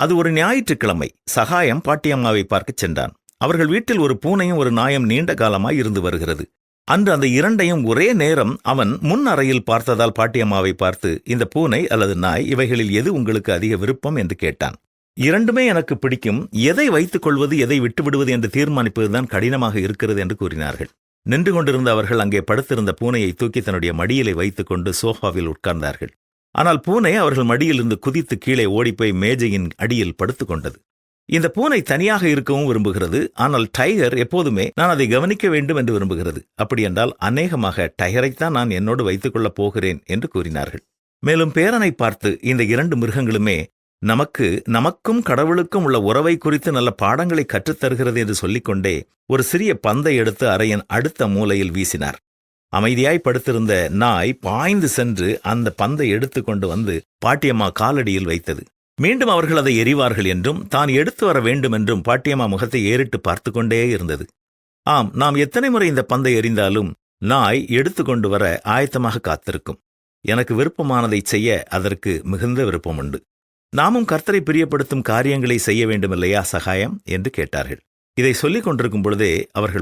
அது ஒரு ஞாயிற்றுக்கிழமை. சகாயம் பாட்டியம்மாவை பார்க்கச் சென்றான். அவர்கள் வீட்டில் ஒரு பூனையும் ஒரு நாயும் நீண்ட காலமாய் இருந்து வருகிறது. அன்று அந்த இரண்டையும் ஒரே நேரம் அவன் முன் அறையில் பார்த்ததால் பாட்டியம்மாவை பார்த்து, இந்த பூனை அல்லது நாய் இவைகளில் எது உங்களுக்கு அதிக விருப்பம் என்று கேட்டான். இரண்டுமே எனக்கு பிடிக்கும், எதை வைத்துக் கொள்வது எதை விட்டுவிடுவது என்று தீர்மானிப்பதுதான் கடினமாக இருக்கிறது என்று கூறினார்கள். நின்று கொண்டிருந்த அவர்கள் அங்கே படுத்திருந்த பூனையை தூக்கி தன்னுடைய மடியிலே வைத்துக் கொண்டு சோஃபாவில் உட்கார்ந்தார்கள். ஆனால் பூனை அவர்கள் மடியிலிருந்து குதித்து கீழே ஓடிப்போய் மேஜையின் அடியில் படுத்துக் கொண்டது. இந்த பூனை தனியாக இருக்கவும் விரும்புகிறது. ஆனால் டைகர் எப்போதுமே நான் அதை கவனிக்க வேண்டும் என்று விரும்புகிறது. அப்படியென்றால் அநேகமாக டைகரைத்தான் நான் என்னோடு வைத்துக் கொள்ளப் போகிறேன் என்று கூறினார்கள். மேலும் பேரனை பார்த்து, இந்த இரண்டு மிருகங்களுமே நமக்கும் கடவுளுக்கும் உள்ள உறவை குறித்து நல்ல பாடங்களை கற்றுத்தருகிறது என்று சொல்லிக்கொண்டே ஒரு சிறிய பந்தை எடுத்து அறையின் அடுத்த மூலையில் வீசினார். அமைதியாய் படுத்திருந்த நாய் பாய்ந்து சென்று அந்த பந்தை எடுத்து கொண்டு வந்து பாட்டியம்மா காலடியில் வைத்தது. மீண்டும் அவர்கள் அதை எறிவார்கள் என்றும் தான் எடுத்து வர வேண்டும் என்றும் பாட்டியம்மா முகத்தை ஏறிட்டு பார்த்து கொண்டே இருந்தது. ஆம், நாம் எத்தனை முறை இந்த பந்தை எறிந்தாலும் நாய் எடுத்து கொண்டு வர ஆயத்தமாக காத்திருக்கும். எனக்கு விருப்பமானதை செய்ய அதற்கு மிகுந்த விருப்பம் உண்டு. நாமும் கர்த்தரை பிரியப்படுத்தும் காரியங்களை செய்ய வேண்டுமில்லையா சகாயம் என்று கேட்டார்கள். இதை சொல்லிக் கொண்டிருக்கும் பொழுதே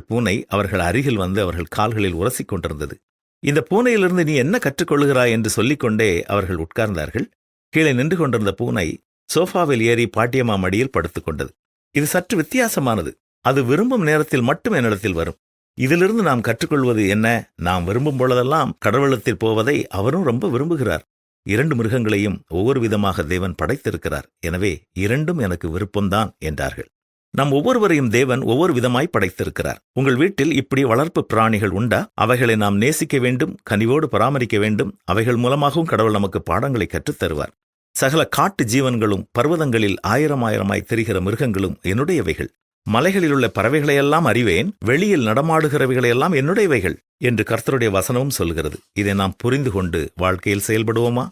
பூனை அவர்கள் அருகில் வந்து அவர்கள் கால்களில் உரசிக் கொண்டிருந்தது. இந்த பூனையிலிருந்து நீ என்ன கற்றுக்கொள்கிறாய் என்று சொல்லிக்கொண்டே அவர்கள் உட்கார்ந்தார்கள். கீழே நின்று கொண்டிருந்த பூனை சோஃபாவில் ஏறி பாட்டியம்மா மடியில் படுத்துக் கொண்டது. இது சற்று வித்தியாசமானது. அது விரும்பும் நேரத்தில் மட்டும் என்னிடத்தில் வரும். இதிலிருந்து நாம் கற்றுக்கொள்வது என்ன? நாம் விரும்பும் பொழுதெல்லாம் கடவுளத்தில் போவதை அவரும் ரொம்ப விரும்புகிறார். இரண்டு மிருகங்களையும் ஒவ்வொரு விதமாக தேவன் படைத்திருக்கிறார். எனவே இரண்டும் எனக்கு விருப்பம்தான் என்றார்கள். நம் ஒவ்வொருவரையும் தேவன் ஒவ்வொரு விதமாய் படைத்திருக்கிறார். உங்கள் வீட்டில் இப்படி வளர்ப்பு பிராணிகள் உண்டா? அவைகளை நாம் நேசிக்க வேண்டும், கனிவோடு பராமரிக்க வேண்டும். அவைகள் மூலமாகவும் கடவுள் நமக்கு பாடங்களை கற்றுத் தருவார். சகல காட்டு ஜீவன்களும் பர்வதங்களில் ஆயிரமாய் திரிகிற மிருகங்களும் என்னுடையவைகள். மலைகளில் உள்ள பறவைகளையெல்லாம் அறிவேன், வெளியில் நடமாடுகிறவைகளையெல்லாம் என்னுடையவைகள் என்று கர்த்தருடைய வசனமும் சொல்கிறது. இதை நாம் புரிந்து கொண்டு வாழ்க்கையில் செயல்படுவோமா?